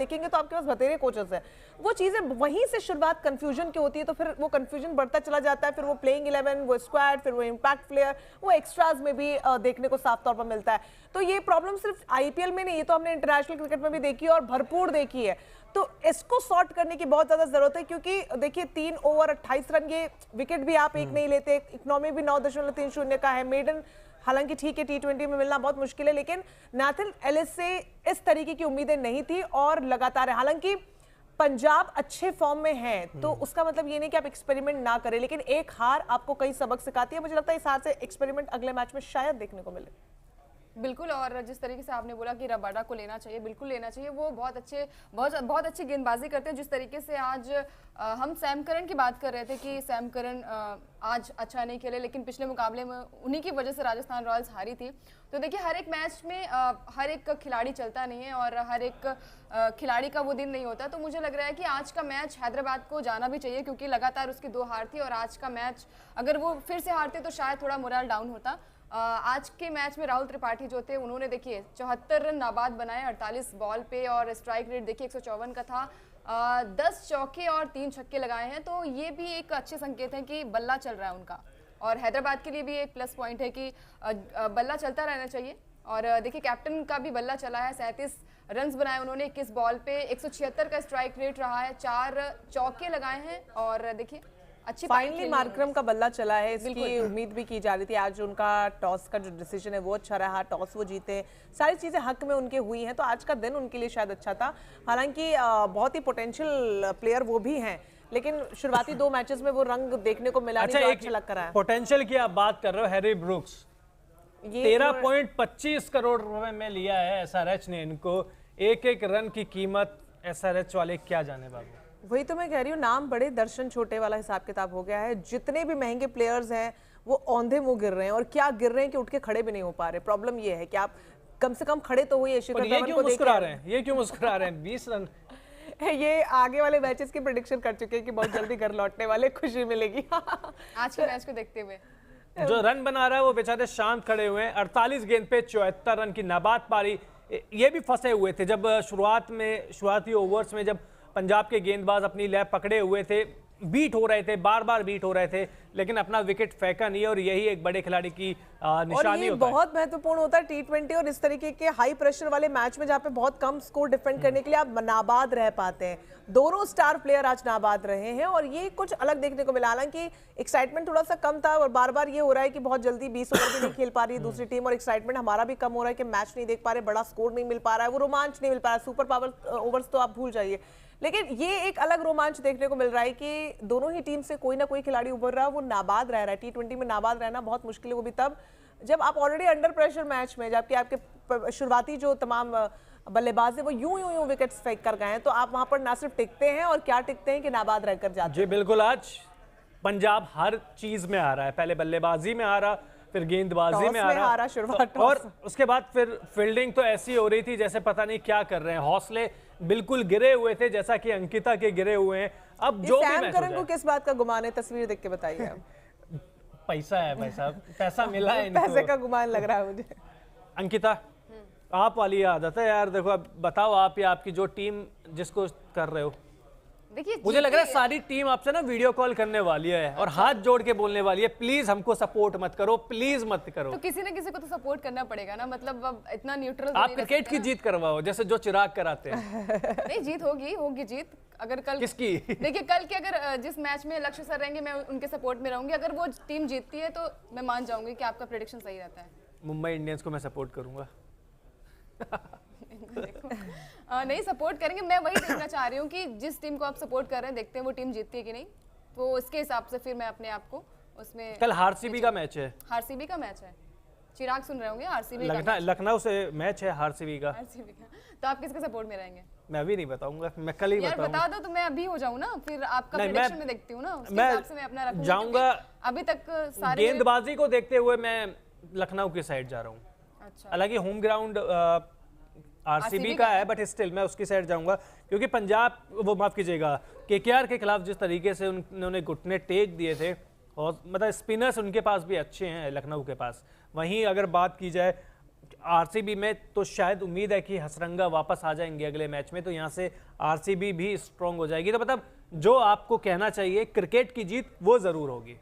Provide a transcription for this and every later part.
देखेंगे तो आपके पास बतेरे कोचेस हैं। वो चीजें वहीं से शुरुआत कंफ्यूजन की होती है, तो फिर वो कंफ्यूजन बढ़ता चला जाता है, फिर वो प्लेइंग 11, वो स्क्वाड, फिर वो इम्पैक्ट प्लेयर, वो एक्स्ट्राज में भी देखने को साफ तौर पर मिलता है। तो ये प्रॉब्लम सिर्फ आईपीएल में नहीं, ये तो हमने इंटरनेशनल क्रिकेट में भी देखी है और भरपूर देखी है। तो इसको सॉर्ट करने की बहुत ज्यादा जरूरत है, क्योंकि देखिए 3 ओवर 28 रन, ये विकेट भी आप एक नहीं लेते, इकोनॉमी भी 9.30 का है, मेडन हालांकि ठीक है T20 में मिलना बहुत मुश्किल है, लेकिन नाथन एलिस से इस तरीके की उम्मीदें नहीं थी और लगातार है। हालांकि पंजाब अच्छे फॉर्म में है, तो उसका मतलब ये नहीं कि आप एक्सपेरिमेंट ना करें, लेकिन एक हार आपको कई सबक सिखाती है। मुझे लगता है इस हार से एक्सपेरिमेंट अगले मैच में शायद देखने को मिले। बिल्कुल, और जिस तरीके से आपने बोला कि रबाडा को लेना चाहिए, बिल्कुल लेना चाहिए। वो बहुत अच्छी गेंदबाजी करते हैं। जिस तरीके से आज हम सैम करन की बात कर रहे थे कि सैम करन आज अच्छा नहीं खेले, लेकिन पिछले मुकाबले में उन्हीं की वजह से राजस्थान रॉयल्स हारी थी। तो देखिए हर एक मैच में हर एक खिलाड़ी चलता नहीं है और हर एक खिलाड़ी का वो दिन नहीं होता। तो मुझे लग रहा है कि आज का मैच हैदराबाद को जाना भी चाहिए, क्योंकि लगातार उसकी 2 हार थी और आज का मैच अगर वो फिर से हारते तो शायद थोड़ा मोरल डाउन होता। आज के मैच में राहुल त्रिपाठी जो थे, उन्होंने देखिए 74 रन नाबाद बनाए 48 बॉल पे, और स्ट्राइक रेट देखिए 154 का था। 10 चौके और 3 छक्के लगाए हैं, तो ये भी एक अच्छे संकेत है कि बल्ला चल रहा है उनका। और हैदराबाद के लिए भी एक प्लस पॉइंट है कि बल्ला चलता रहना चाहिए। और देखिए कैप्टन का भी बल्ला चला है, 37 रन बनाए उन्होंने 21 बॉल पे, 176 का स्ट्राइक रेट रहा है, 4 चौके लगाए हैं। और देखिए अच्छी फाइनली मार्करम का बल्ला चला है, इसकी उम्मीद भी की जा रही थी। आज उनका टॉस का जो डिसीजन है वो अच्छा रहा, टॉस वो जीते, सारी चीजें हक में उनके हुई हैं, तो आज का दिन उनके लिए शायद अच्छा था। हालांकि बहुत ही पोटेंशियल प्लेयर वो भी हैं, लेकिन शुरुआती 2 मैचेस में वो रंग देखने को मिला नहीं, अच्छा लग रहा है। पोटेंशियल की आप बात कर रहे हो, हैरी ब्रूक्स 13.25 करोड़ रुपए में लिया है एसआरएच ने इनको। एक रन की कीमत एसआरएच वाले क्या जाने बाबू। वही तो मैं कह रही हूँ, नाम बड़े दर्शन छोटे वाला हिसाब किताब हो गया है। जितने भी महंगे प्लेयर्स हैं वो औंधे मुंह गिर रहे हैं, और क्या गिर रहे हैं कि उठ के खड़े भी नहीं हो पा रहे। प्रॉब्लम ये है कि आप कम से कम खड़े तो हुए। ये क्यों मुस्कुरा रहे हैं, ये क्यों मुस्कुरा रहे हैं? 20 रन ये आगे वाले मैचेस की प्रेडिक्शन कर चुके हैं कि बहुत जल्दी घर लौटने वाले, खुशी मिलेगी आज के मैच को देखते हुए। जो रन बना रहा है वो बेचारे शांत खड़े हुए हैं। 48 गेंद पे 74 रन की नाबाद पारी। ये भी फंसे हुए थे जब शुरुआती ओवर्स में, जब पंजाब के गेंदबाज अपनी लय पकड़े हुए थे, बीट हो रहे थे, बार बार बीट हो रहे थे, लेकिन अपना विकेट फेंका नहीं। और यही एक बड़े खिलाड़ी की निशानी होता है। बहुत महत्वपूर्ण होता है T20 और इस तरीके के हाई प्रेशर वाले मैच में, जहाँ पे बहुत कम स्कोर डिफेंड करने के लिए आप नाबाद रह पाते हैं। दोनों स्टार प्लेयर आज नाबाद रहे हैं और ये कुछ अलग देखने को मिला। हालांकि एक्साइटमेंट थोड़ा सा कम था और बार बार ये हो रहा है कि बहुत जल्दी 20 ओवर भी नहीं खेल पा रही है दूसरी टीम, और एक्साइटमेंट हमारा भी कम हो रहा है कि मैच नहीं देख पा रहे, बड़ा स्कोर नहीं मिल पा रहा है, वो रोमांच नहीं मिल पा रहा है। सुपर पावर ओवर्स तो आप भूल जाइए, लेकिन ये एक अलग रोमांच देखने को मिल रहा है कि दोनों ही टीम से कोई ना कोई खिलाड़ी उभर रहा है, वो नाबाद रह रहा है। T20 में नाबाद रहना बहुत मुश्किल है, वो भी तब जब आप ऑलरेडी अंडर प्रेशर मैच में, जबकि आपके शुरुआती जो तमाम बल्लेबाज है वो यूं विकेट्स फेंक कर गए हैं, तो आप वहां पर ना सिर्फ टिकते हैं और क्या टिकते हैं कि नाबाद रहकर जाते हैं। जी बिल्कुल, आज पंजाब हर चीज में आ रहा है। पहले बल्लेबाजी में आ रहा, फिर गेंदबाजी में आ रहा शुरुआत, और उसके बाद फिर फील्डिंग तो ऐसी हो रही थी जैसे पता नहीं क्या कर रहे हैं। हौसले बिल्कुल गिरे हुए थे, जैसा कि अंकिता के गिरे हुए हैं। अब जो भी मैच करण को किस बात का गुमान है, तस्वीर देख के बताइए। पैसा है भाई साहब, पैसा मिला है इनको। पैसे का गुमान लग रहा है मुझे। अंकिता, आप वाली आदत है यार। देखो अब बताओ, आप या आपकी जो टीम जिसको कर रहे हो, देखिए मुझे लग रहा है सारी टीम आपसे ना वीडियो कॉल करने वाली है और हाथ जोड़ के बोलने वाली है, प्लीज हमको सपोर्ट मत करो, प्लीज मत करो। तो किसी ना किसी को तो सपोर्ट करना पड़ेगा ना, मतलब अब इतना न्यूट्रल आप क्रिकेट की जीत करवाओ जैसे जो चिराग कराते हैं। नहीं, जीत होगी जीत। अगर कल किसकी? देखिए कल के अगर जिस मैच में लक्ष्य सर रहेंगे मैं उनके सपोर्ट में रहूंगी। अगर वो टीम जीतती है तो मैं मान जाऊंगी कि आपका प्रेडिक्शन सही रहता है। मुंबई इंडियंस को मैं सपोर्ट करूंगा। नहीं सपोर्ट करेंगे, मैं वही देखना चाह रही हूँ कि जिस टीम को आप सपोर्ट कर रहे हैं, देखते हैं वो टीम जीतती है कि नहीं, तो इसके हिसाब से फिर मैं अपने आप को उसमें। कल आरसीबी का मैच है। आरसीबी का मैच है, चिराग सुन रहे होंगे। आरसीबी लखनऊ से मैच है आरसीबी का। तो आप किसके सपोर्ट में रहेंगे? मैं अभी नहीं बताऊंगा, मैं कल ही बताऊंगा। बता दो तो मैं अभी हो जाऊं ना, फिर आपका प्रेडिक्शन में देखती हूँ ना, उसके हिसाब से मैं अपना रखूंगा। जाऊंगा अभी तक सारे गेंदबाजी को देखते हुए मैं लखनऊ की साइड जा रहा हूँ। अच्छा, हालांकि होम ग्राउंड आरसीबी का है, बट स्टिल मैं उसकी साइड जाऊंगा, क्योंकि पंजाब, वो माफ कीजिएगा, केकेआर के खिलाफ जिस तरीके से उन्होंने घुटने टेक दिए थे, और मतलब स्पिनर्स उनके पास भी अच्छे हैं लखनऊ के पास। वहीं अगर बात की जाए आरसीबी में तो शायद उम्मीद है कि हसरंगा वापस आ जाएंगे अगले मैच में, तो यहाँ से आरसीबी भी स्ट्रांग हो जाएगी। तो मतलब जो आपको कहना चाहिए, क्रिकेट की जीत वो जरूर होगी,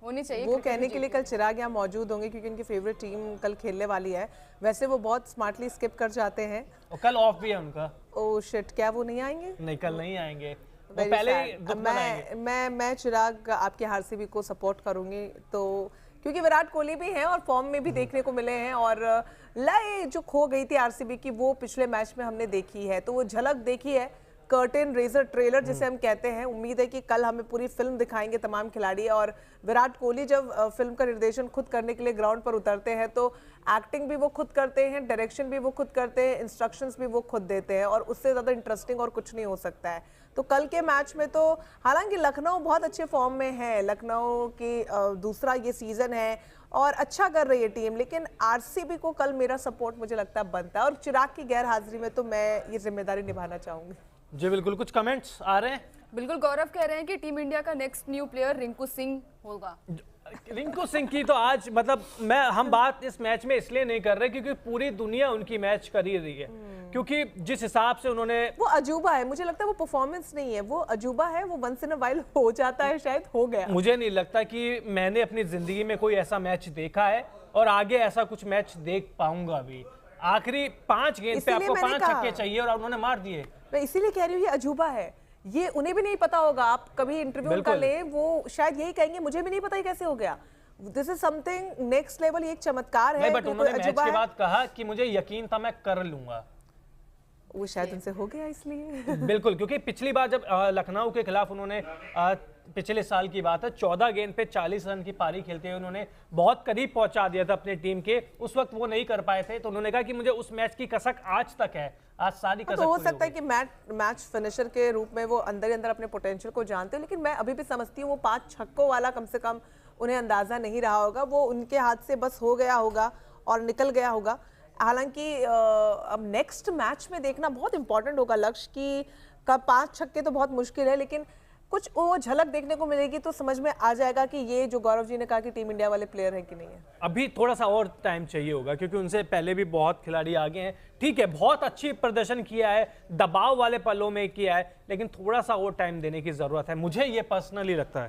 होनी चाहिए। वो कहने के लिए कल चिराग यहाँ मौजूद होंगे क्योंकि उनकी फेवरेट टीम कल खेलने वाली है। वैसे वो बहुत स्मार्टली स्किप कर जाते हैं। और कल ऑफ भी है उनका। ओह शिट, क्या वो नहीं आएंगे? नहीं, कल नहीं आएंगे, वो Very पहले sad. ही दुख मनाएंगे। मैं चिराग आपके आरसीबी को सपोर्ट करूंगी, तो क्योंकि विराट कोहली भी हैं और फॉर्म में भी देखने को मिले हैं, और लय जो खो गई थी आरसीबी की वो पिछले मैच में हमने देखी है, तो वो झलक देखी है, कर्टेन रेजर ट्रेलर जिसे हम कहते हैं। उम्मीद है कि कल हमें पूरी फिल्म दिखाएंगे तमाम खिलाड़ी, और विराट कोहली जब फिल्म का निर्देशन खुद करने के लिए ग्राउंड पर उतरते हैं तो एक्टिंग भी वो खुद करते हैं, डायरेक्शन भी वो खुद करते हैं, इंस्ट्रक्शंस भी वो खुद देते हैं, और उससे ज़्यादा इंटरेस्टिंग और कुछ नहीं हो सकता है। तो कल के मैच में तो हालांकि लखनऊ बहुत अच्छे फॉर्म में है, लखनऊ की दूसरा ये सीजन है और अच्छा कर रही है टीम, लेकिन आरसीबी को कल मेरा सपोर्ट मुझे लगता है बनता है, और चिराग की गैर हाजिरी में तो मैं ये जिम्मेदारी निभाना चाहूंगी। जी बिल्कुल, कुछ कमेंट्स आ रहे हैं। बिल्कुल, गौरव कह रहे हैं कि टीम इंडिया का next new player Rinku Singh होगा। रिंकू सिंह की तो आज मतलब हम बात इस मैच में इसलिए नहीं कर रहे क्योंकि पूरी दुनिया उनकी मैच कर ही रही है, क्योंकि जिस हिसाब से उन्होंने, वो अजूबा है, मुझे लगता है वो परफॉर्मेंस नहीं है, वो अजूबा है, वो वंस इन अ वाइल हो जाता है, शायद हो गया। मुझे नहीं लगता कि मैंने अपनी जिंदगी में कोई ऐसा मैच देखा है और आगे ऐसा कुछ मैच देख पाऊंगा अभी। आखिरी 5 गेंद पे आपको 5 छक्के चाहिए और उन्होंने मार दिए। मैं इसीलिए कह रही हूँ ये अजूबा है, ये उन्हें भी नहीं पता होगा। आप कभी इंटरव्यू उनका ले, वो शायद यही कहेंगे मुझे भी नहीं पता ये कैसे हो गया। This is something next level, ये एक चमत्कार है। बट उन्होंने मैच के बाद कहा कि मुझे यकीन था मैं कर लूंगा, वो शायद उनसे हो गया इसलिए। बिल्कुल, क्योंकि पिछली बार जब लखनऊ के खिलाफ उन्होंने पिछले साल की बात है 14 गेंद पे 40 रन की पारी खेलते हुए उन्होंने बहुत करीब पहुंचा दिया था अपनी टीम के, उस वक्त वो नहीं कर पाए थे, तो उन्होंने कहा कि मुझे उस मैच की कसक आज तक है, आज सारी कसक तो हो पूरी सकता है गई। कि मैच फिनिशर के रूप में वो अंदर ही अंदर अपने पोटेंशियल को जानते हो, लेकिन मैं अभी भी समझती हूँ वो 5 छक्कों वाला कम से कम उन्हें अंदाजा नहीं रहा होगा, वो उनके हाथ से बस हो गया होगा और निकल गया होगा। हालांकि अब नेक्स्ट मैच में देखना बहुत इंपॉर्टेंट होगा लक्ष्य की, कब 5 छक्के तो बहुत मुश्किल है, लेकिन कुछ वो झलक देखने को मिलेगी तो समझ में आ जाएगा कि ये जो गौरव जी ने कहा कि टीम इंडिया वाले प्लेयर है कि नहीं है। अभी थोड़ा सा और टाइम चाहिए होगा क्योंकि उनसे पहले भी बहुत खिलाड़ी आगे हैं। ठीक है, बहुत अच्छी प्रदर्शन किया है, दबाव वाले पलों में किया है, लेकिन थोड़ा सा और टाइम देने की जरूरत है, मुझे ये पर्सनली लगता है।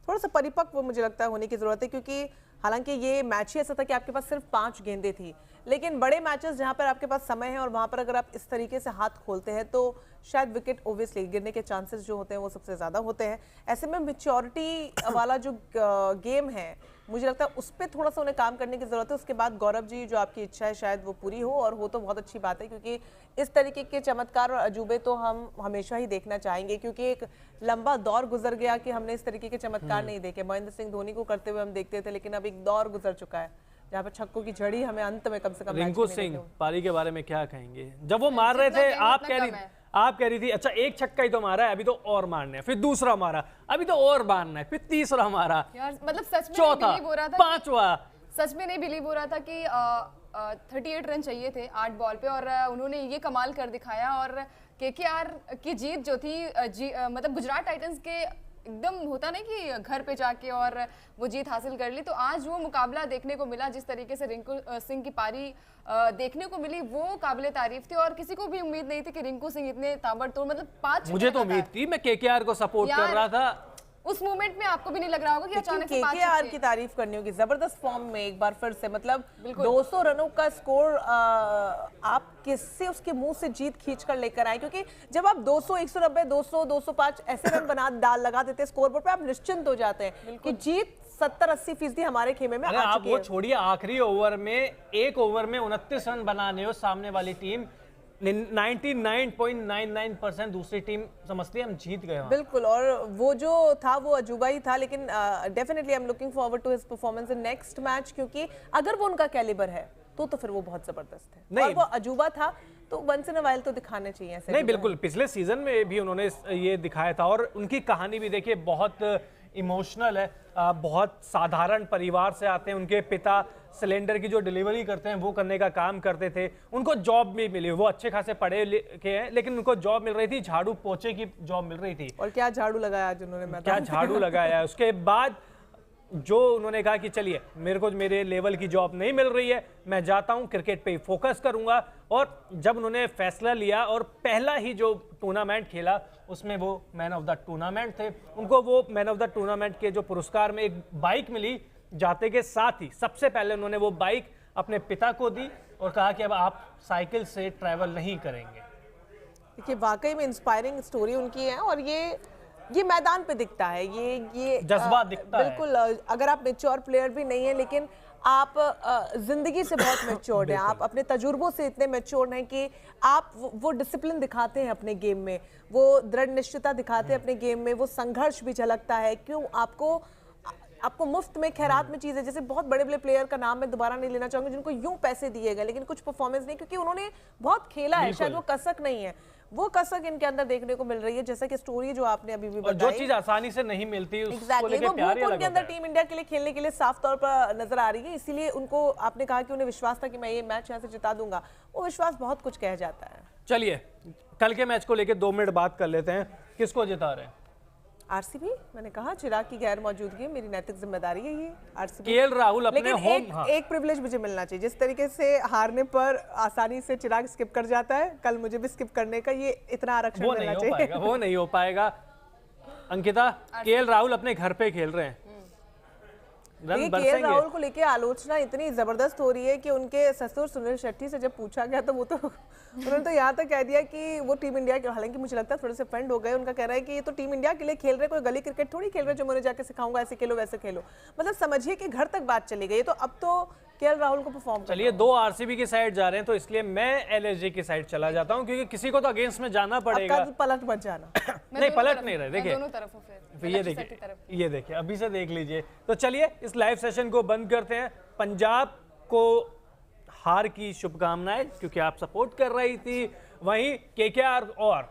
थोड़ा सा परिपक्व मुझे लगता है होने की जरूरत है, क्योंकि हालांकि ये मैच ही ऐसा था कि आपके पास सिर्फ 5 गेंदें थी, लेकिन बड़े मैचेस जहां पर आपके पास समय है और वहां पर अगर आप इस तरीके से हाथ खोलते हैं तो शायद विकेट ओब्वियसली गिरने के चांसेस जो होते हैं वो सबसे ज्यादा होते हैं। ऐसे में मैच्योरिटी वाला जो गेम है मुझे लगता है उस पर थोड़ा सा उन्हें काम करने की जरूरत है। उसके बाद गौरव जी जो आपकी इच्छा है शायद वो पूरी हो, और हो तो बहुत अच्छी बात है, क्योंकि इस तरीके के चमत्कार और अजूबे तो हम हमेशा ही देखना चाहेंगे, क्योंकि एक लंबा दौर गुजर गया कि हमने इस तरीके के चमत्कार नहीं देखे। महेंद्र सिंह धोनी को करते हुए हम देखते थे, लेकिन अब एक दौर गुजर चुका है जहाँ पर छक्कों की झड़ी हमें अंत में कम से कम। रिंकू सिंह पारी के बारे में क्या कहेंगे? जब वो मार रहे थे आप कह रही थी अच्छा एक छक्का ही तो मारा है, अभी तो और मारने हैं, फिर दूसरा मारा, अभी तो और मारना है, फिर तीसरा मारा, यार मतलब सच में चौथा, बिलीव हो रहा था, 5वां, सच में नहीं बिलीव हो रहा था कि 38 रन चाहिए थे 8 बॉल पे, और उन्होंने ये कमाल कर दिखाया। और केकेआर की जीत जो थी मतलब गुजरात टाइटंस के एकदम होता नहीं कि घर पे जाके और वो जीत हासिल कर ली, तो आज वो मुकाबला देखने को मिला, जिस तरीके से रिंकू सिंह की पारी देखने को मिली वो काबिले तारीफ थी, और किसी को भी उम्मीद नहीं थी कि रिंकू सिंह इतने ताबड़तोड़ मतलब 5। मुझे तो उम्मीद थी, मैं केकेआर को सपोर्ट कर रहा था। उस मोमेंट में आपको भी नहीं लग रहा होगा कि अचानक से 5 केकेआर की तारीफ करनी होगी, जबरदस्त फॉर्म में एक बार फिर से, मतलब 200 रनों का स्कोर आप किससे उसके मुंह से जीत खींच कर लेकर आए, क्योंकि जब आप 200 190 200 205 ऐसे रन लगा देते स्कोर बोर्ड पे, आप निश्चिंत हो जाते हैं कि जीत 70-80% हमारे खेमे में आ आप चुकी वो है। छोड़िए, आखिरी ओवर में एक ओवर में 29 रन बनाने हो सामने वाली टीम, 99.99% दूसरी टीम समझती है हम जीत गए। बिल्कुल, और वो जो था वो अजूबा ही था, लेकिन definitely I am looking forward to his performance in next match, क्योंकि अगर वो उनका कैलिबर है तो फिर वो बहुत जबरदस्त है, और वो अजूबा था तो वंस इन अ वाइल तो दिखाने चाहिए ऐसे। नहीं बिल्कुल, पिछले सीजन में भी उन्होंने ये दिखाया था, और उनकी कहानी भी देखिए बहुत इमोशनल है। बहुत साधारण परिवार से आते हैं, उनके पिता सिलेंडर की जो डिलीवरी करते हैं वो करने का काम करते थे, उनको जॉब भी मिली, वो अच्छे खासे पढ़े लिखे हैं, लेकिन उनको जॉब मिल रही थी, झाड़ू पोछे की जॉब मिल रही थी। और क्या झाड़ू लगाया आज उन्होंने, क्या झाड़ू लगाया। उसके बाद जो उन्होंने कहा कि चलिए मेरे को मेरे लेवल की जॉब नहीं मिल रही है, मैं जाता हूं, क्रिकेट पे ही फोकस करूंगा। और जब उन्होंने फैसला लिया और पहला ही जो टूर्नामेंट खेला उसमें वो मैन ऑफ द टूर्नामेंट थे। उनको वो मैन ऑफ द टूर्नामेंट के जो पुरस्कार में एक बाइक मिली, जाते के साथ ही सबसे पहले उन्होंने वो बाइक अपने पिता को दी और कहा कि अब आप साइकिल से ट्रैवल नहीं करेंगे। देखिए वाकई में इंस्पायरिंग स्टोरी उनकी है और ये मैदान पे दिखता है, ये जज्बा दिखता है। बिल्कुल अगर आप मेच्योर प्लेयर भी नहीं है लेकिन आप जिंदगी से बहुत मेच्योर्ड हैं, आप अपने तजुर्बों से इतने मेच्योर्ड हैं कि आप वो डिसिप्लिन दिखाते हैं अपने गेम में, वो दृढ़ निश्चयता दिखाते हैं अपने गेम में, वो संघर्ष भी झलकता है। क्यों आपको मुफ्त में खैरात में चीजें, जैसे बहुत बड़े बड़े प्लेयर का नाम मैं दोबारा नहीं लेना चाहूंगी जिनको यूं पैसे दिए गए लेकिन कुछ परफॉर्मेंस नहीं, क्योंकि उन्होंने बहुत खेला है, शायद वो कसक नहीं है, वो कसक इनके अंदर देखने को मिल रही है। जैसा कि स्टोरी जो आपने अभी भी बताई, जो चीज आसानी से नहीं मिलती उसको Exactly, लेके वो प्यार ही भूख अलग उनके होता अंदर है। टीम इंडिया के लिए खेलने के लिए साफ तौर पर नजर आ रही है, इसीलिए उनको आपने कहा कि उन्हें विश्वास था कि मैं ये मैच यहाँ से जिता दूंगा, वो विश्वास बहुत कुछ कह जाता है। चलिए कल के मैच को लेके 2 मिनट बात कर लेते हैं, किसको जिता रहे हैं? आरसीबी, मैंने कहा चिराग की गैर मौजूदगी मेरी नैतिक जिम्मेदारी है ये आरसीबी। केएल राहुल अपने लेकिन होम एक प्रिविलेज मुझे मिलना चाहिए, जिस तरीके से हारने पर आसानी से चिराग स्किप कर जाता है, कल मुझे भी स्किप करने का ये इतना आरक्षण वो मिलना नहीं हो चाहिए। पाएगा, वो नहीं हो पाएगा। अंकिता, केएल राहुल अपने घर पे खेल रहे हैं, रन केएल बरसेंगे। राहुल को लेके आलोचना इतनी जबरदस्त हो रही है कि उनके ससुर सुनील शेट्टी से जब पूछा गया तो वो तो उन्होंने तो यहाँ तक कह दिया कि वो टीम इंडिया के, हालांकि मुझे लगता है थोड़े से फ्रेंड हो गए, उनका कह रहा है कि ये तो टीम इंडिया के लिए खेल रहे, कोई गली क्रिकेट थोड़ी खेल रहे जो मैं उन्हें जाके सिखाऊंगा ऐसे खेलो वैसे खेलो। मतलब समझिए कि घर तक बात चली गई, तो अब तो केएल राहुल को परफॉर्म चलिए 2 आरसीबी की साइड जा रहे हैं तो इसलिए मैं एलएसजी की साइड चला जाता हूं, क्योंकि किसी को तो अगेंस्ट में जाना पड़ेगा। कल पलट मत जाना। नहीं पलट नहीं रहे, देखिए दोनों तरफ हूं फिर ये देखिए, ये देखिए अभी से देख लीजिए। तो चलिए इस लाइव सेशन को बंद करते हैं। पंजाब को हार की शुभकामनाएं, क्योंकि आप सपोर्ट कर रही थी, वहीं केकेआर और